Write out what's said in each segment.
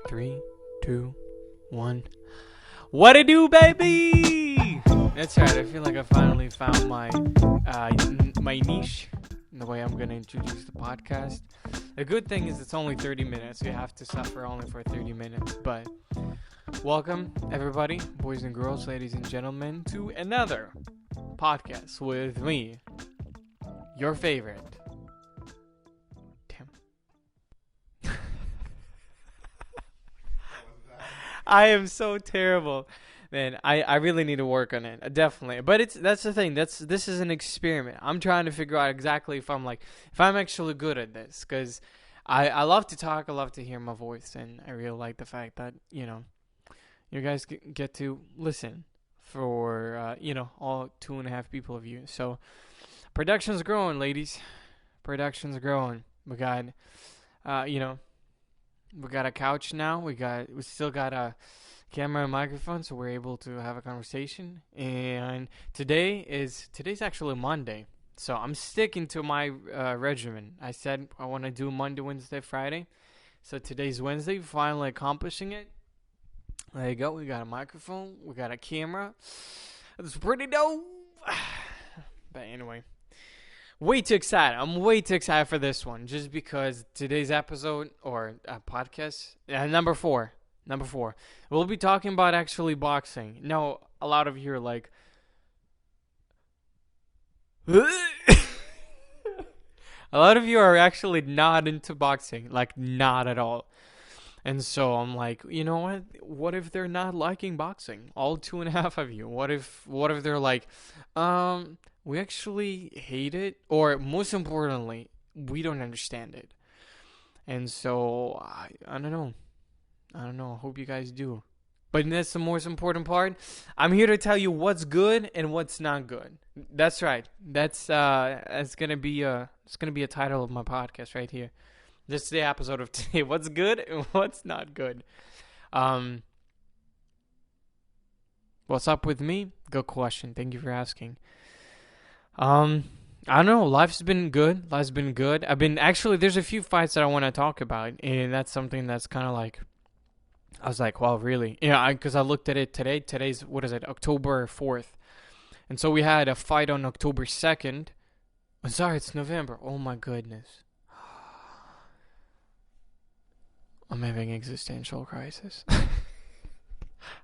3, 2, 1. What it do, baby? That's right. I feel like I finally found my niche in the way I'm gonna introduce the podcast. The good thing is it's only 30 minutes. You have to suffer only for 30 minutes. But welcome, everybody, boys and girls, ladies and gentlemen, to another podcast with me, your favorite, Tim. I am so terrible, man. I really need to work on it, definitely. But that's the thing. This is an experiment. I'm trying to figure out exactly if I'm actually good at this, because I love to talk. I love to hear my voice, and I really like the fact that you guys get to listen for all 2.5 people of you. So production's growing, ladies. Production's growing. We got we got a couch now. We still got a camera and microphone, so we're able to have a conversation. And today's actually Monday, so I'm sticking to my regimen. I said I want to do Monday, Wednesday, Friday. So today's Wednesday, finally accomplishing it. There you go. We got a microphone. We got a camera. It's pretty dope. But anyway, way too excited. I'm way too excited for this one, just because today's episode or podcast, number four, we'll be talking about actually boxing. Now, a lot of you are like, a lot of you are actually not into boxing, like not at all. And so I'm like, you know what? What if they're not liking boxing? All 2.5 of you. What if they're like, we actually hate it, or most importantly, we don't understand it. And so I don't know. I hope you guys do. But that's the most important part. I'm here to tell you what's good and what's not good. That's right. That's gonna be a title of my podcast right here. This is the episode of today. What's good and what's not good. What's up with me? Good question. Thank you for asking. I don't know. Life's been good. There's a few fights that I want to talk about, and that's something that's kind of like, I was like, wow, really? Yeah, because I looked at it today. Today's, what is it, October 4th. And so we had a fight on October 2nd. Oh, sorry, it's November. Oh my goodness. I'm having existential crisis.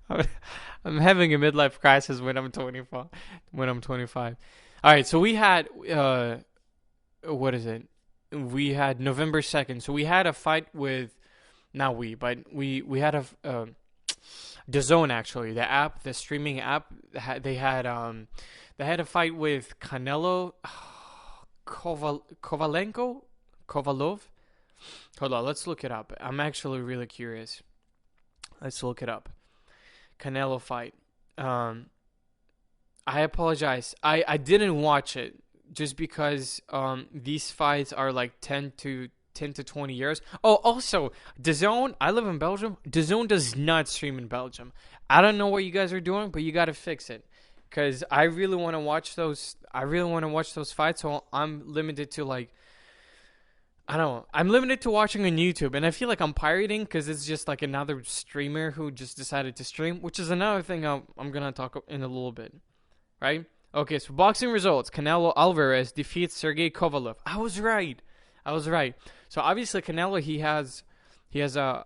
I'm having a midlife crisis when I'm 25. All right, so we had what is it? We had November 2nd. So we had a fight with, not we, but we had a DAZN, actually, the app, the streaming app. They had a fight with Canelo, Kovalev. Hold on, let's look it up. I'm actually really curious. Let's look it up. Canelo fight. I apologize. I didn't watch it just because these fights are like 10 to 20 years. Oh, also, DAZN, I live in Belgium. DAZN does not stream in Belgium. I don't know what you guys are doing, but you got to fix it, because I really want to watch those. Fights, so I'm limited to I'm limited to watching on YouTube, and I feel like I'm pirating because it's just like another streamer who just decided to stream, which is another thing I'm going to talk in a little bit, right? Okay, so boxing results. Canelo Alvarez defeats Sergey Kovalev. I was right. So obviously Canelo, he has a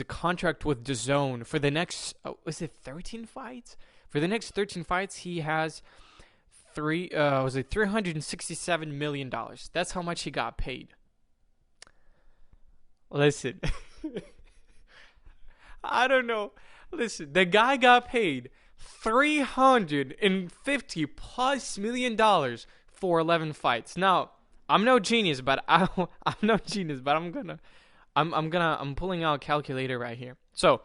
contract with DAZN for the next, is it 13 fights? For the next 13 fights, he has $367 million. That's how much he got paid. Listen, I don't know. Listen, the guy got paid $350+ million for 11 fights. Now, I'm no genius, but I'm pulling out a calculator right here. So,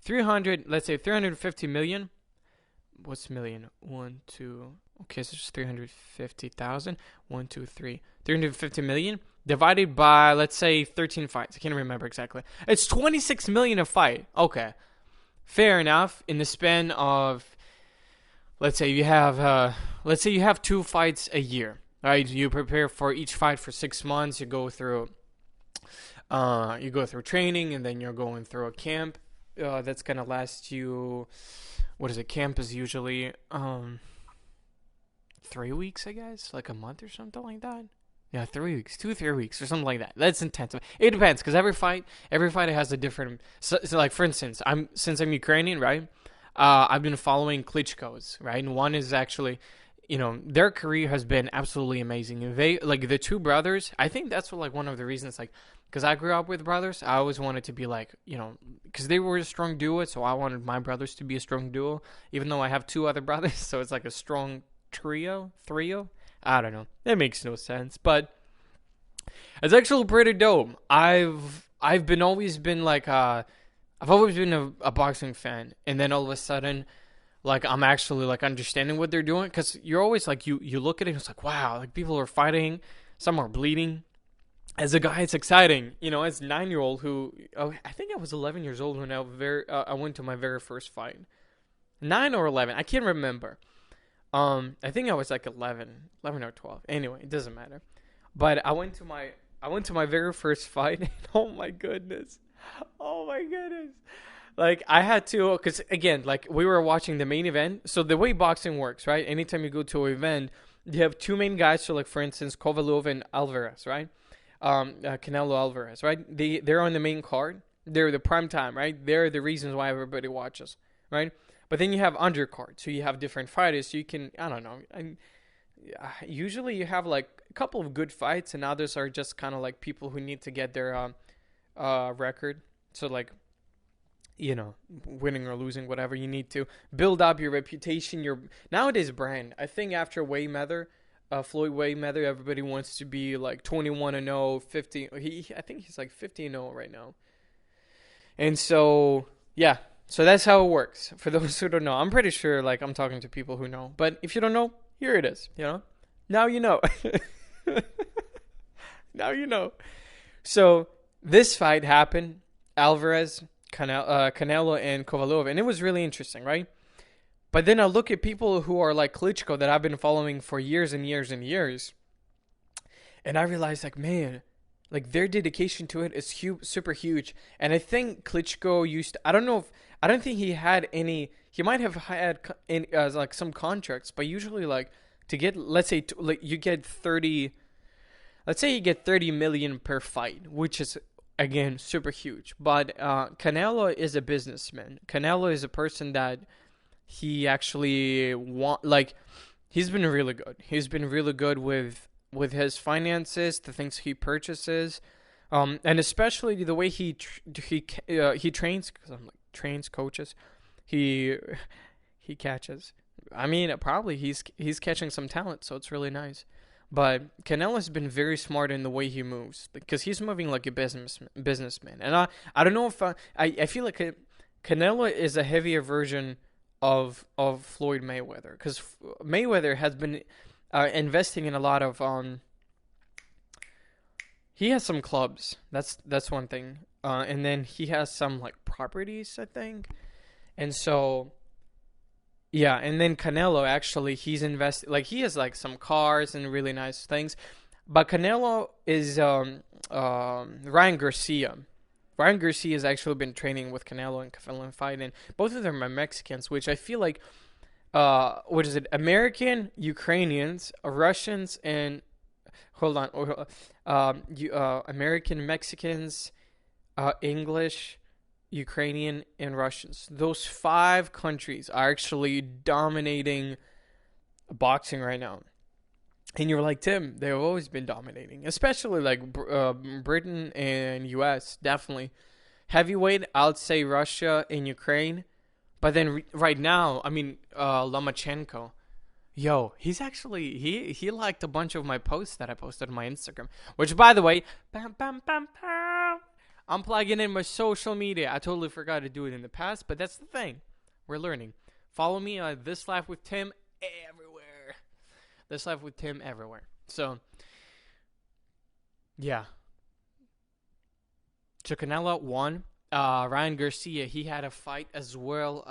let's say 350 million. What's million? 1, 2. Okay, so it's 350,000. 1, 2, 3. 350 million divided by, let's say, 13 fights. I can't remember exactly. It's 26 million a fight. Okay, fair enough. In the span of, let's say you have 2 fights a year. Right? You prepare for each fight for 6 months. You go through You go through training, and then you're going through a camp. That's gonna last you. What is it? Camp is usually 3 weeks, I guess, like a month or something like that. Yeah, 3 weeks, 2, 3 weeks, or something like that. That's intensive. It depends, because every fight has a different. So like for instance, since I'm Ukrainian, right? I've been following Klitschko's, right, and one is actually, their career has been absolutely amazing. They like the two brothers. I think that's what, like one of the reasons, like, because I grew up with brothers. I always wanted to be like, because they were a strong duo, so I wanted my brothers to be a strong duo. Even though I have two other brothers, so it's like a strong trio. I don't know. That makes no sense, but it's actually pretty dope. I've always been like I've always been a boxing fan, and then all of a sudden, like I'm actually like understanding what they're doing, because you're always like you look at it and it's like, wow, like people are fighting, some are bleeding. As a guy, it's exciting, as a 9-year-old who I think I was 11 years old when I went to my very first fight, 9 or 11, I can't remember. I think I was like 11 or 12. Anyway, it doesn't matter. But I went to my very first fight, and oh my goodness. Like I had to, because again, like we were watching the main event. So the way boxing works, right? Anytime you go to an event, you have two main guys. So like for instance, Kovalev and Alvarez, right? Canelo Alvarez, right? They're on the main card. They're the prime time, right? They're the reasons why everybody watches, right? But then you have undercard, so you have different fighters. So you can, I don't know. Usually you have like a couple of good fights, and others are just kind of like people who need to get their record. So like, winning or losing, whatever, you need to build up your reputation, your nowadays brand. I think after Floyd Mayweather, everybody wants to be like 21-0, 50. I think he's like 50-0 right now. And so, yeah. So that's how it works. For those who don't know, I'm pretty sure like I'm talking to people who know. But if you don't know, here it is, Now you know. Now you know. So this fight happened, Alvarez, Canelo, and Kovalev, and it was really interesting, right? But then I look at people who are like Klitschko that I've been following for years and years and years, and I realized, like, man, like their dedication to it is super huge. And I think Klitschko I don't think he had any. He might have had like some contracts, but usually like to get, let's say, like you get 30. Let's say you get 30 million per fight, which is again super huge. But Canelo is a businessman. Canelo is a person that he actually he's been really good. He's been really good with his finances, the things he purchases, and especially the way he trains. Because I'm like trains, coaches, he catches. I mean, probably he's catching some talent, so it's really nice. But Canelo's been very smart in the way he moves, because he's moving like a businessman. And I don't know if I feel like Canelo is a heavier version of Floyd Mayweather, because Mayweather has been investing in a lot of he has some clubs. That's one thing. And then he has some like properties, I think. And so yeah, and then Canelo actually he's invested, like he has like some cars and really nice things. But Canelo is Ryan Garcia. Ryan Garcia has actually been training with Canelo and Kovalev fighting. Both of them are Mexicans, which I feel like what is it? American, Ukrainians, Russians, and American, Mexicans, English, Ukrainian, and Russians. Those 5 countries are actually dominating boxing right now. And you're like, Tim, they've always been dominating, especially like Britain and US, definitely. Heavyweight, I'd say Russia and Ukraine. But then right now, I mean, Lomachenko. Yo, he's actually, he liked a bunch of my posts that I posted on my Instagram. Which, by the way, I'm plugging in my social media. I totally forgot to do it in the past, but that's the thing. We're learning. Follow me on This Life with Tim everywhere. This Life with Tim everywhere. So, yeah. Canelo won. Ryan Garcia, he had a fight as well.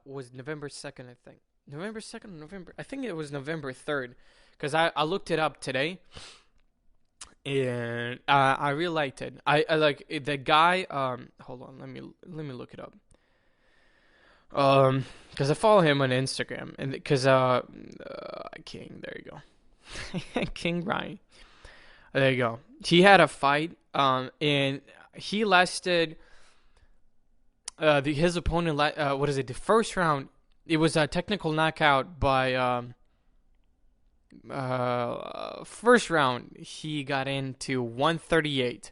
Was November 2nd, I think. November 2nd, November. I think it was November 3rd. Because I looked it up today. and I really liked it. I like the guy. Hold on, let me look it up. Because I follow him on Instagram, and because King, there you go, King Ryan. There you go. He had a fight, and he lasted. His opponent, what is it? The first round, it was a technical knockout by. First round, he got into 138,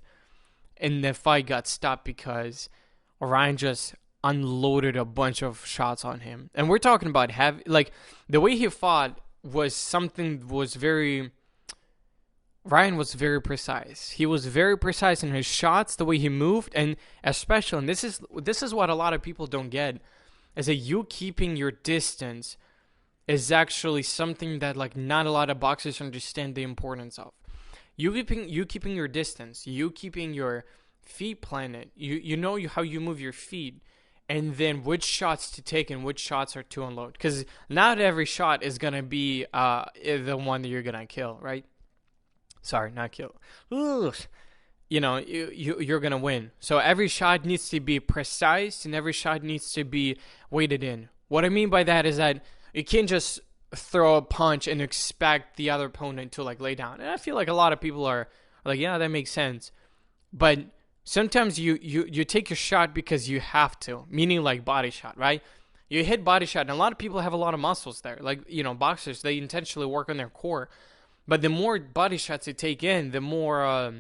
and the fight got stopped because Ryan just unloaded a bunch of shots on him. And we're talking about the way he fought Ryan was very precise. He was very precise in his shots, the way he moved, and especially, and this is what a lot of people don't get, is that you keeping your distance is actually something that like not a lot of boxers understand the importance of. You keeping your distance, you keeping your feet planted, you know how you move your feet, and then which shots to take and which shots are to unload. Because not every shot is gonna be the one that you're gonna kill, right? Sorry, not kill. Ugh. You know, you're gonna win. So every shot needs to be precise, and every shot needs to be weighted in. What I mean by that is that you can't just throw a punch and expect the other opponent to like lay down. And I feel like a lot of people are like, yeah, that makes sense. But sometimes you take your shot because you have to, meaning like body shot, right? You hit body shot, and a lot of people have a lot of muscles there. Like, you know, boxers, they intentionally work on their core. But the more body shots you take in, the more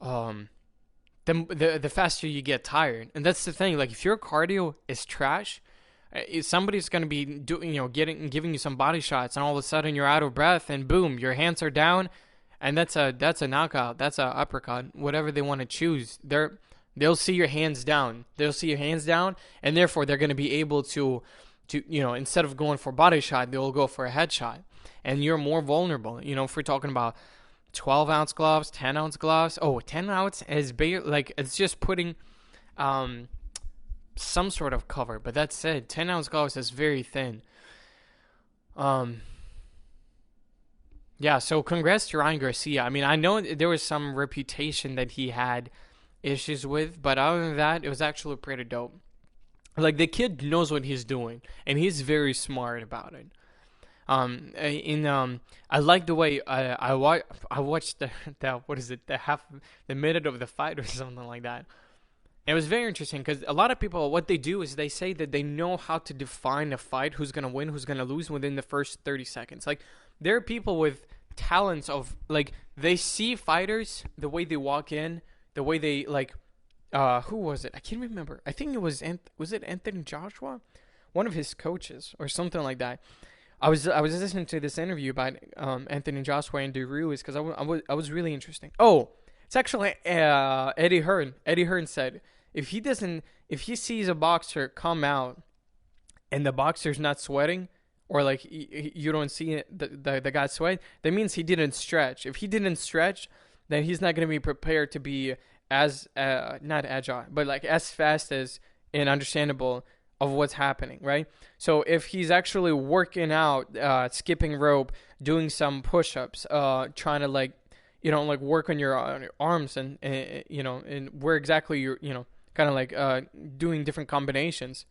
the faster you get tired. And that's the thing. Like, if your cardio is trash, somebody's going to be giving you some body shots, and all of a sudden you're out of breath, and boom, your hands are down, and that's a knockout. That's a uppercut. Whatever they want to choose, they'll see your hands down. They'll see your hands down, and therefore they're going to be able to instead of going for body shot, they'll go for a headshot. And you're more vulnerable. You know, if we're talking about 12-ounce gloves, 10-ounce gloves. 10-ounce is big. Like, it's just putting some sort of cover. But that said, 10-ounce gloves is very thin. Yeah, so congrats to Ryan Garcia. I mean, I know there was some reputation that he had issues with, but other than that, it was actually pretty dope. Like, the kid knows what he's doing, and he's very smart about it. I like the way I watched the minute of the fight or something like that. It was very interesting because a lot of people, what they do is they say that they know how to define a fight, who's gonna win, who's gonna lose within the first 30 seconds. Like, there are people with talents of, like, they see fighters, the way they walk in, the way they, like, who was it? I can't remember. I think it was it Anthony Joshua, one of his coaches or something like that. I was listening to this interview about Anthony Joshua and Ruiz because I was really interesting. Oh, it's actually Eddie Hearn. Eddie Hearn said if he sees a boxer come out and the boxer's not sweating, or like you don't see the guy sweat, that means he didn't stretch. If he didn't stretch, then he's not going to be prepared to be as not agile, but like as fast as and understandable of what's happening, right? So if he's actually working out, skipping rope, doing some push-ups, trying to like work on your arms and where exactly you're, kind of like doing different combinations.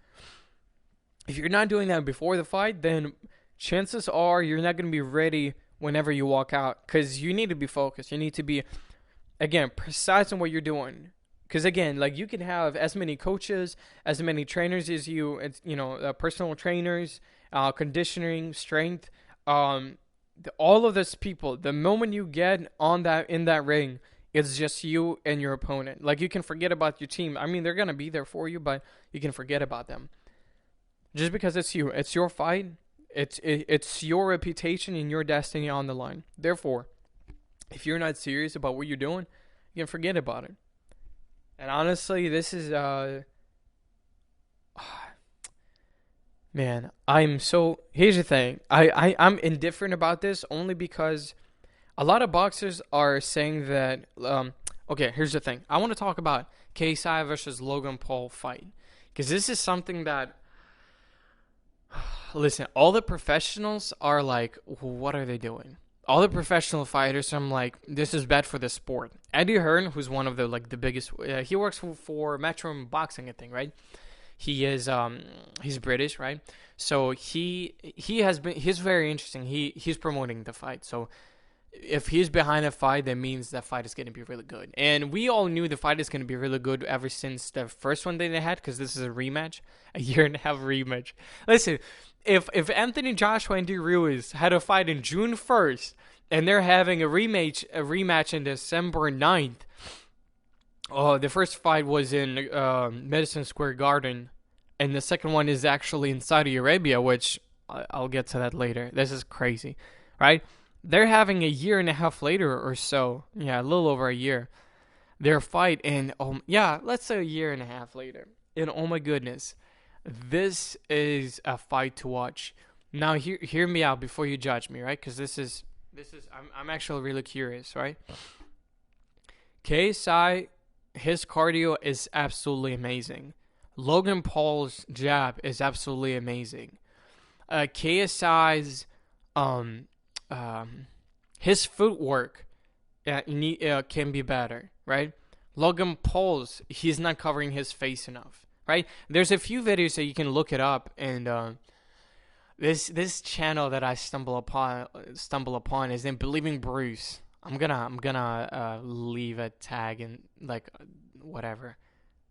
If you're not doing that before the fight, then chances are you're not going to be ready whenever you walk out, because you need to be focused. You need to be, again, precise in what you're doing. Because, again, like, you can have as many coaches, as many trainers as personal trainers, conditioning, strength, all of those people. The moment you get in that ring, it's just you and your opponent. Like, you can forget about your team. I mean, they're going to be there for you, but you can forget about them. Just because it's you. It's your fight. It's your reputation and your destiny on the line. Therefore, if you're not serious about what you're doing, you can forget about it. And honestly, this is, man, here's the thing. I'm indifferent about this only because a lot of boxers are saying that, okay, here's the thing. I want to talk about KSI versus Logan Paul fight. Because this is something that, listen, all the professionals are like, what are they doing? all the professional fighters. I'm like, this is bad for the sport. Eddie Hearn, who's one of the like the biggest, he works for Matchroom Boxing, I think, right? He is he's British, right? So he's very interesting. He's promoting the fight. So if he's behind a fight, that means that fight is going to be really good. And we all knew the fight is going to be really good ever since the first one that they had, because this is a rematch, a year and a half rematch. Listen, if Anthony Joshua and D. Ruiz had a fight in June 1st, and they're having a rematch in December 9th, oh, the first fight was in Madison Square Garden, and the second one is actually in Saudi Arabia, which I'll get to that later. This is crazy, right? They're having a year and a half later or so. Yeah, a little over a year. Their fight, and let's say a year and a half later. And oh my goodness, this is a fight to watch. Now, hear me out before you judge me, right? Because this is I'm actually really curious, right? KSI, his cardio is absolutely amazing. Logan Paul's jab is absolutely amazing. KSI's his footwork can be better, right? Logan Paul's, he's not covering his face enough, right? There's a few videos that you can look it up, and this channel that I stumble upon is in Believing Bruce. I'm gonna leave a tag and like whatever.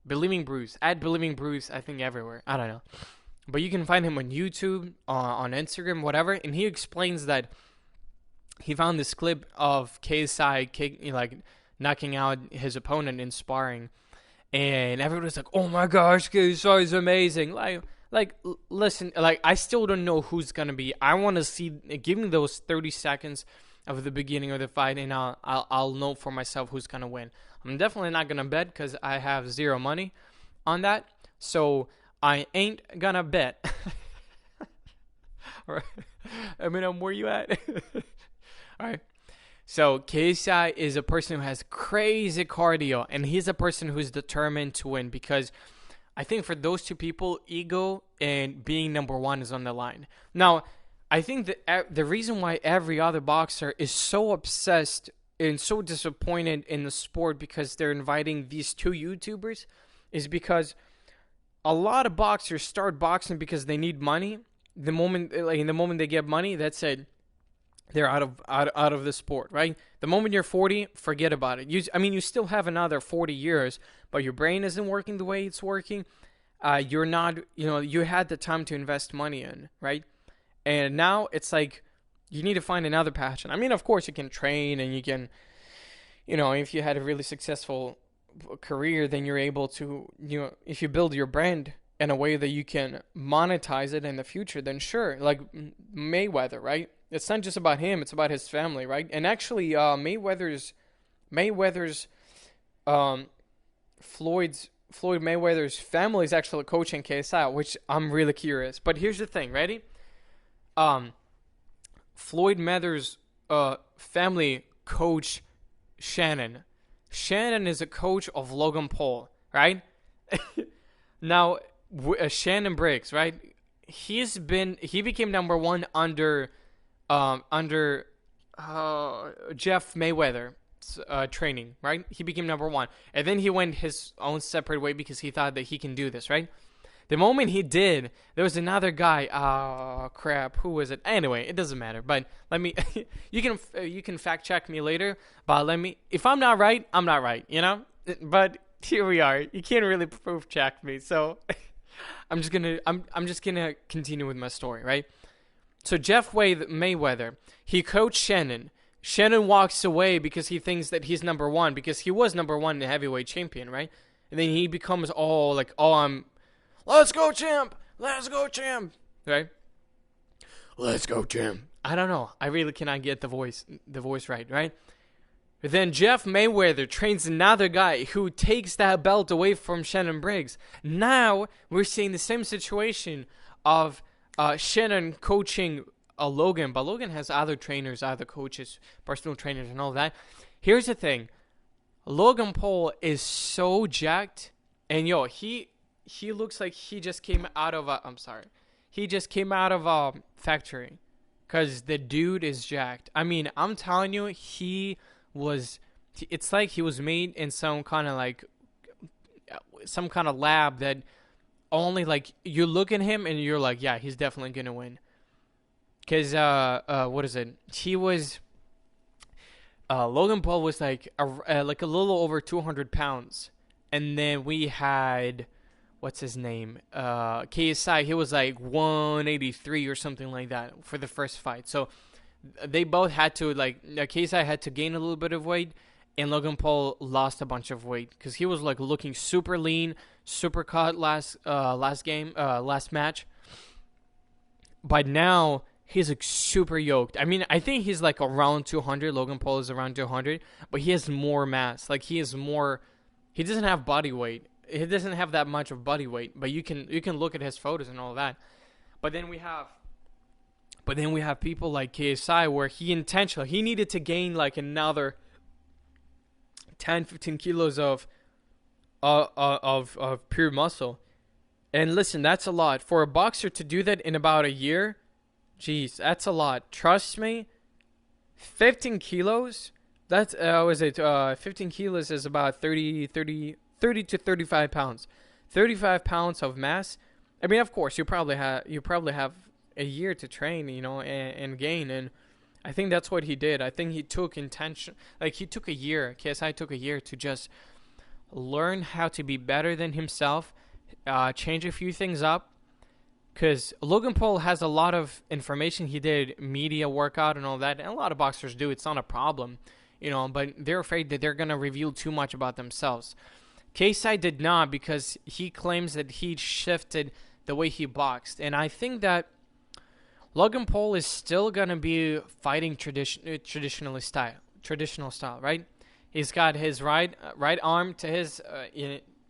Believing Bruce, at Believing Bruce, I think everywhere. I don't know, but you can find him on YouTube, on Instagram, whatever, and he explains that he found this clip of KSI knocking out his opponent in sparring, and everybody's like, "Oh my gosh, KSI is amazing!" Listen, I still don't know who's gonna be. I want to see. Give me those 30 seconds of the beginning of the fight, and I'll know for myself who's gonna win. I'm definitely not gonna bet because I have zero money on that, so I ain't gonna bet. Eminem, where you at? All right. So KSI is a person who has crazy cardio, and he's a person who's determined to win, because I think for those two people, ego and being number one is on the line. Now, I think that the reason why every other boxer is so obsessed and so disappointed in the sport because they're inviting these two YouTubers is because a lot of boxers start boxing because they need money. The moment they get money, that's it. They're out of the sport, right? The moment you're 40, forget about it. You still have another 40 years, but your brain isn't working the way it's working. You're not, you had the time to invest money in, right? And now it's like you need to find another passion. I mean, of course, you can train and you can, if you had a really successful career, then you're able to, if you build your brand in a way that you can monetize it in the future, then sure, like Mayweather, right? It's not just about him; it's about his family, right? And actually, Floyd Mayweather's family is actually coaching KSI, which I'm really curious. But here's the thing, ready? Floyd Mayweather's family coach Shannon. Shannon is a coach of Logan Paul, right? Now, Shannon Briggs, right? He became number one under Jeff Mayweather's training, right? He became number one. And then he went his own separate way because he thought that he can do this, right? The moment he did, there was another guy. Oh, crap. Who was it? Anyway, it doesn't matter. But let me, you can fact check me later. But if I'm not right, I'm not right, But here we are. You can't really proof check me. So I'm just gonna continue with my story, right? So Jeff Mayweather, he coached Shannon. Shannon walks away because he thinks that he's number one, because he was number one in heavyweight champion, right? And then he becomes let's go champ, right? Let's go champ. I don't know. I really cannot get the voice right? But then Jeff Mayweather trains another guy who takes that belt away from Shannon Briggs. Now we're seeing the same situation of Shannon coaching Logan, but Logan has other trainers, other coaches, personal trainers, and all that. Here's the thing: Logan Paul is so jacked, and he looks like he just came out of a factory. because the dude is jacked. I mean, I'm telling you, it's like he was made in some kind of lab that only like you look at him and you're like, yeah, he's definitely gonna win. Because what is it? Logan Paul was like a little over 200 pounds, and then we had what's his name? KSI. He was like 183 or something like that for the first fight. So they both had to KSI had to gain a little bit of weight, and Logan Paul lost a bunch of weight because he was like looking super lean, super cut last match. But now he's like super yoked. I mean, I think he's like around 200. Logan Paul is around 200, but he has more mass. Like he doesn't have body weight. He doesn't have that much of body weight, but you can look at his photos and all that. But then we have people like KSI where he needed to gain like another 10-15 kilos of pure muscle. And listen, that's a lot for a boxer to do that in about a year. Jeez, that's a lot. Trust me. 15 kilos. That's 15 kilos is about 30 to 35 pounds. 35 pounds of mass. I mean, of course, you probably have a year to train, and gain. And I think that's what he did. I think he took a year. KSI took a year to just learn how to be better than himself, change a few things up. Because Logan Paul has a lot of information. He did media workout and all that, and a lot of boxers do. It's not a problem, but they're afraid that they're going to reveal too much about themselves. KSI did not, because he claims that he shifted the way he boxed. And I think that Logan Paul is still going to be fighting traditional style, right? He's got his right arm to his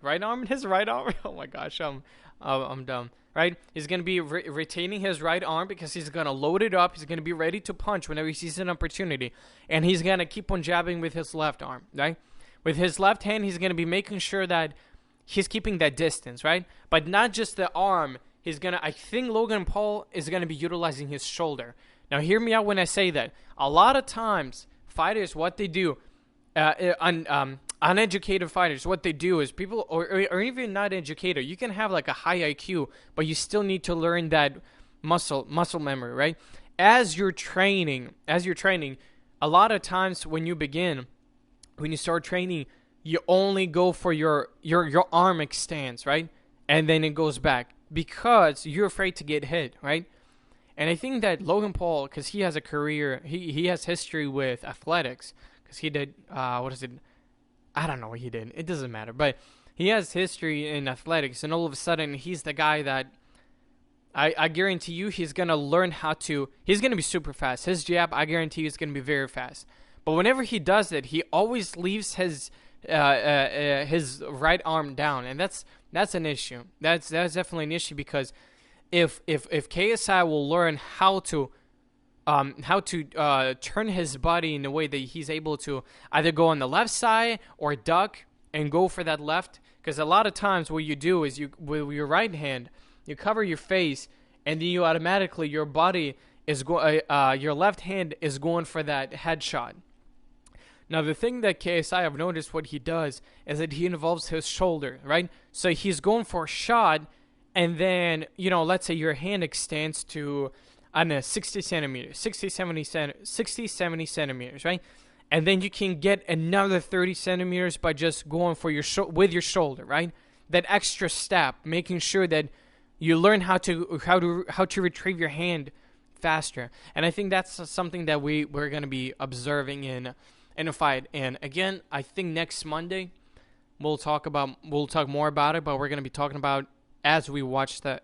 right arm and his right arm. Oh my gosh, I'm dumb. Right? He's going to be retaining his right arm because he's going to load it up. He's going to be ready to punch whenever he sees an opportunity. And he's going to keep on jabbing with his left arm, right? With his left hand, he's going to be making sure that he's keeping that distance, right? But not just the arm. I think Logan Paul is going to be utilizing his shoulder. Now, hear me out when I say that. A lot of times, fighters, what they do, uneducated fighters, what they do is people, or even not educated, you can have like a high IQ, but you still need to learn that muscle memory, right? As you're training, a lot of times when you start training, you only go for your arm extends, right? And then it goes back because you're afraid to get hit, right? And I think that Logan Paul, because he has a career, he has history with athletics, because he did, I don't know what he did. It doesn't matter. But he has history in athletics, and all of a sudden, he's the guy that I guarantee you he's going to learn he's going to be super fast. His jab, I guarantee you, is going to be very fast. But whenever he does it, he always leaves his right arm down, and that's an issue. That's definitely an issue, because if KSI will learn how to turn his body in a way that he's able to either go on the left side or duck and go for that left. Because a lot of times what you do is with your right hand, you cover your face, and then you automatically, your left hand is going for that headshot. Now, the thing that KSI, I've noticed what he does is that he involves his shoulder, right? So he's going for a shot, and then, let's say your hand extends to, I don't know, 60 centimeters, 70 centimeters, right? And then you can get another 30 centimeters by just going for with your shoulder, right? That extra step, making sure that you learn how to retrieve your hand faster. And I think that's something that we're going to be observing in a fight. And again, I think next Monday we'll talk more about it, but we're going to be talking about as we watch the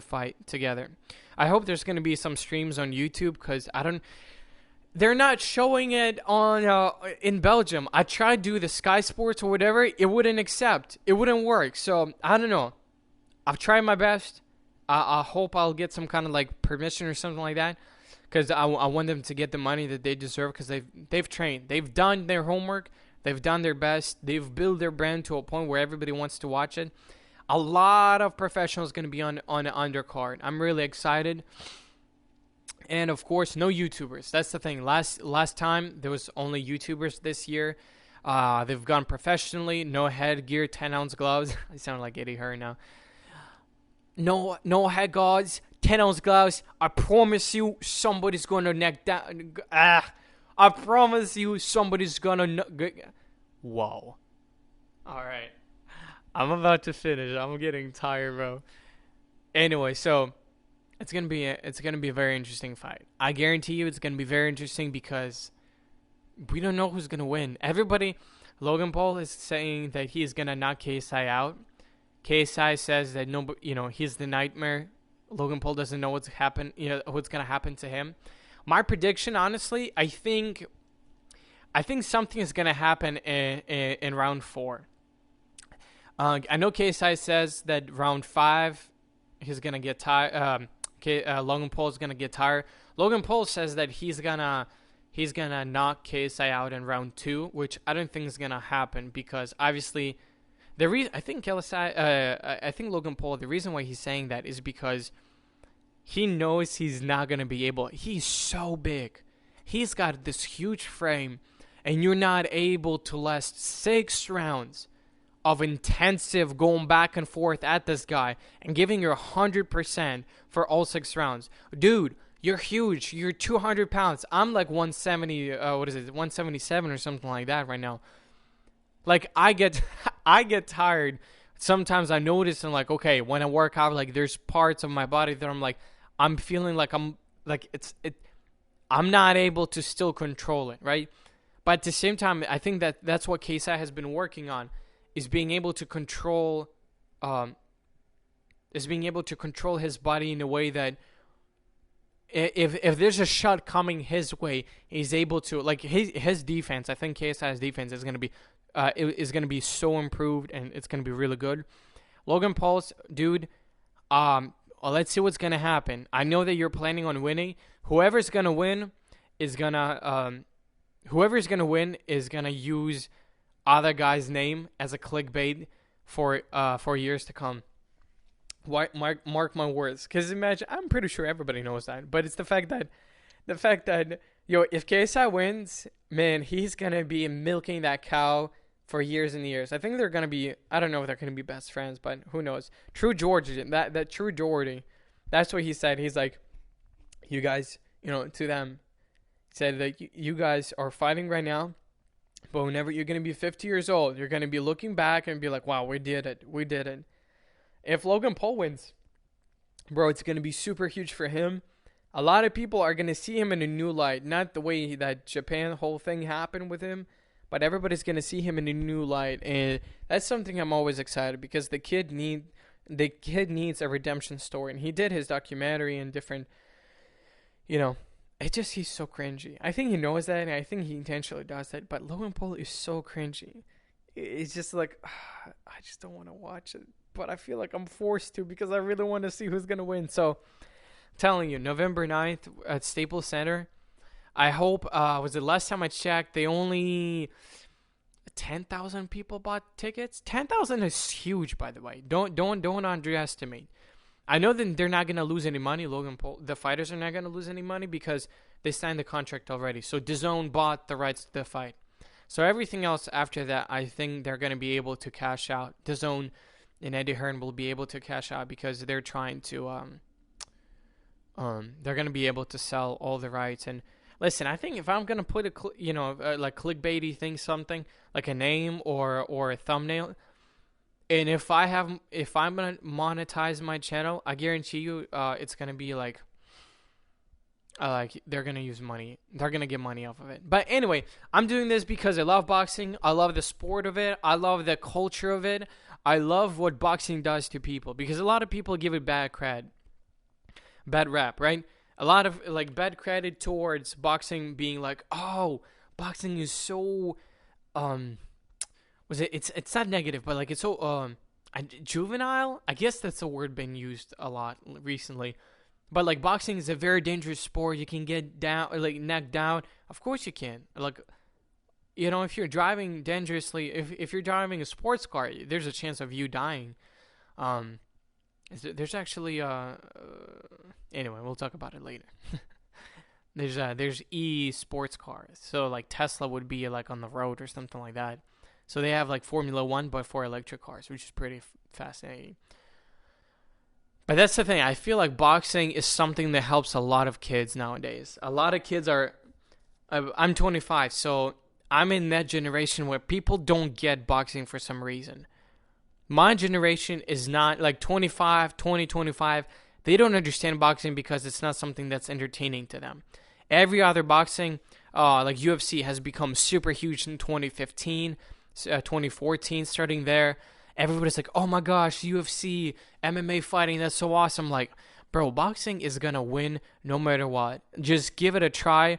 fight together. I hope there's going to be some streams on YouTube, because they're not showing it on in Belgium. I tried to do the Sky Sports or whatever, it wouldn't work. So I don't know. I've tried my best. I hope I'll get some kind of like permission or something like that, because I want them to get the money that they deserve, because they've trained, they've done their homework, they've done their best, they've built their brand to a point where everybody wants to watch it. A lot of professionals going to be on the undercard. I'm really excited. And of course, no YouTubers. That's the thing. Last time there was only YouTubers. This year, they've gone professionally. No headgear, 10-ounce gloves. I sound like Eddie Hearn now. No head guards, 10-ounce gloves. I promise you, somebody's gonna neck down. I promise you, somebody's gonna. Whoa. All right. I'm about to finish. I'm getting tired, bro. Anyway, so it's gonna be a very interesting fight. I guarantee you, it's gonna be very interesting because we don't know who's gonna win. Logan Paul is saying that he's gonna knock KSI out. KSI says that he's the nightmare. Logan Paul doesn't know what's gonna happen to him. My prediction, honestly, I think something is gonna happen in round 4. I know KSI says that round 5 he's gonna get tired. Logan Paul is gonna get tired. Logan Paul says that he's gonna knock KSI out in round 2, which I don't think is gonna happen because obviously I think Logan Paul, the reason why he's saying that is because he knows he's not gonna be able. He's so big, he's got this huge frame, and you're not able to last 6 rounds of intensive going back and forth at this guy and giving your 100% for all 6 rounds. Dude, you're huge. You're 200 pounds. I'm like 170, 177 or something like that right now. Like, I get tired. Sometimes I notice and like, okay, when I work out, like there's parts of my body that I'm like, I'm feeling like I'm not able to still control it, right? But at the same time, I think that's what KSI has been working on. Is being able to control his body in a way that if there's a shot coming his way, he's able to, like, his defense. I think KSI's defense is gonna be so improved, and it's gonna be really good. Logan Paul's, dude, let's see what's gonna happen. I know that you're planning on winning. Whoever's gonna win is gonna use other guy's name as a clickbait for years to come. Mark my words, because imagine, I'm pretty sure everybody knows that, but it's the fact that if KSI wins, man, he's gonna be milking that cow for years and years. I think they're gonna be, I don't know if they're gonna be best friends, but who knows? True Georgian, that True Geordie, that's what he said. He's like, you guys, to them, he said that you guys are fighting right now. But whenever you're going to be 50 years old, you're going to be looking back and be like, wow, we did it. If Logan Paul wins, bro, it's going to be super huge for him. A lot of people are going to see him in a new light. Not the way that Japan whole thing happened with him, but everybody's going to see him in a new light. And that's something I'm always excited, because the kid needs a redemption story. And he did his documentary and different, he's so cringy. I think he knows that, and I think he intentionally does that. But Logan Paul is so cringy. It's just like, I just don't want to watch it. But I feel like I'm forced to, because I really want to see who's going to win. So, I'm telling you, November 9th at Staples Center. I hope, was it last time I checked, they only 10,000 people bought tickets? 10,000 is huge, by the way. Don't underestimate. I know that they're not going to lose any money. Logan Paul, the fighters are not going to lose any money because they signed the contract already. So DAZN bought the rights to the fight. So everything else after that, I think they're going to be able to cash out. DAZN and Eddie Hearn will be able to cash out because they're trying to, they're going to be able to sell all the rights. And listen, I think if I'm going to put like clickbaity thing, something like a name or a thumbnail, and if I'm gonna monetize my channel, I guarantee you, it's gonna be like they're gonna use money. They're gonna get money off of it. But anyway, I'm doing this because I love boxing. I love the sport of it. I love the culture of it. I love what boxing does to people, because a lot of people give it bad rap, right? A lot of bad credit towards boxing being like, oh, boxing is so it's not negative, but it's so juvenile. I guess that's a word being used a lot recently. But boxing is a very dangerous sport. You can get down, necked down. Of course you can. If you're driving dangerously, if you're driving a sports car, there's a chance of you dying. There's actually anyway, we'll talk about it later. There's e-sports cars. So like Tesla would be like on the road or something like that. So they have like Formula One, but for electric cars, which is pretty fascinating. But that's the thing. I feel like boxing is something that helps a lot of kids nowadays. A lot of kids are. I'm 25, so I'm in that generation where people don't get boxing for some reason. My generation is not like 25, 20, 25. They don't understand boxing because it's not something that's entertaining to them. Every other boxing, like UFC, has become super huge in 2015, 2014, starting there. Everybody's like, oh my gosh, UFC, MMA fighting, that's so awesome. Like, bro, boxing is going to win no matter what. Just give it a try.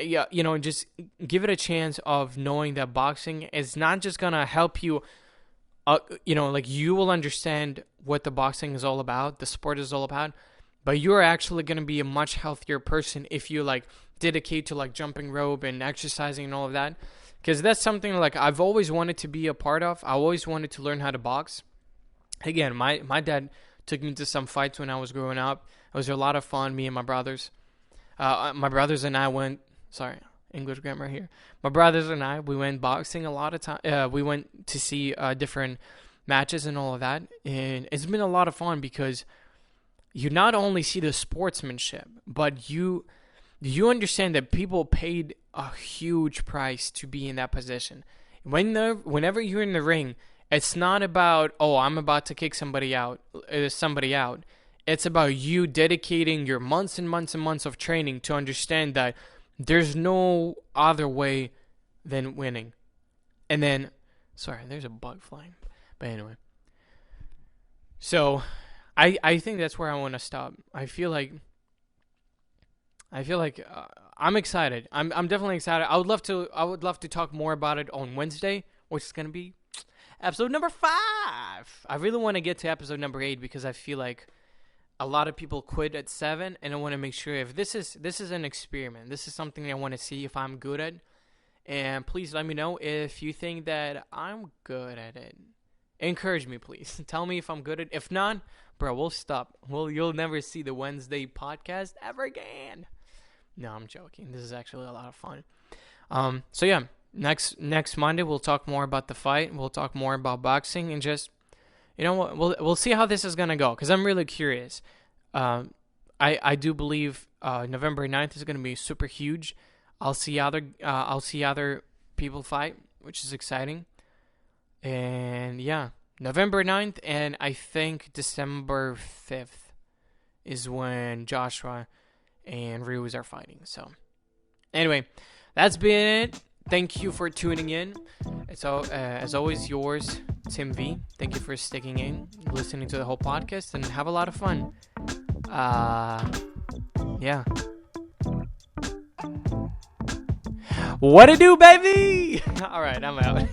Yeah, just give it a chance of knowing that boxing is not just going to help you. Like you will understand what the boxing is all about, the sport is all about, but you're actually going to be a much healthier person if you like dedicate to like jumping rope and exercising and all of that. Because that's something like I've always wanted to be a part of. I always wanted to learn how to box. Again, my dad took me to some fights when I was growing up. It was a lot of fun, me and my brothers. My brothers and I went, English grammar here. My brothers and I, we went boxing a lot of time. We went to see different matches and all of that. And it's been a lot of fun because you not only see the sportsmanship, but you understand that people paid a huge price to be in that position. Whenever you're in the ring, it's not about, oh, I'm about to kick somebody out. It's about you dedicating your months and months and months of training to understand that there's no other way than winning. And then, there's a bug flying. But anyway. So, I think that's where I want to stop. I feel like I'm excited. I'm definitely excited. I would love to talk more about it on Wednesday, which is going to be episode number 5. I really want to get to episode number 8 because I feel like a lot of people quit at 7, and I want to make sure if this is an experiment. This is something I want to see if I'm good at. And please let me know if you think that I'm good at it. Encourage me, please. Tell me if I'm good at it. If not, bro, we'll stop. You'll never see the Wednesday podcast ever again. No, I'm joking. This is actually a lot of fun. So yeah, next Monday we'll talk more about the fight. We'll talk more about boxing and just, we'll see how this is gonna go because I'm really curious. I do believe November 9th is gonna be super huge. I'll see other people fight, which is exciting. And yeah, November 9th and I think December 5th is when Joshua and Ruiz are fighting. So anyway, that's been it. Thank you for tuning in. So as always, yours, Tim V. Thank you for sticking in, listening to the whole podcast, and have a lot of fun. Yeah. What it do, baby? All right, I'm out.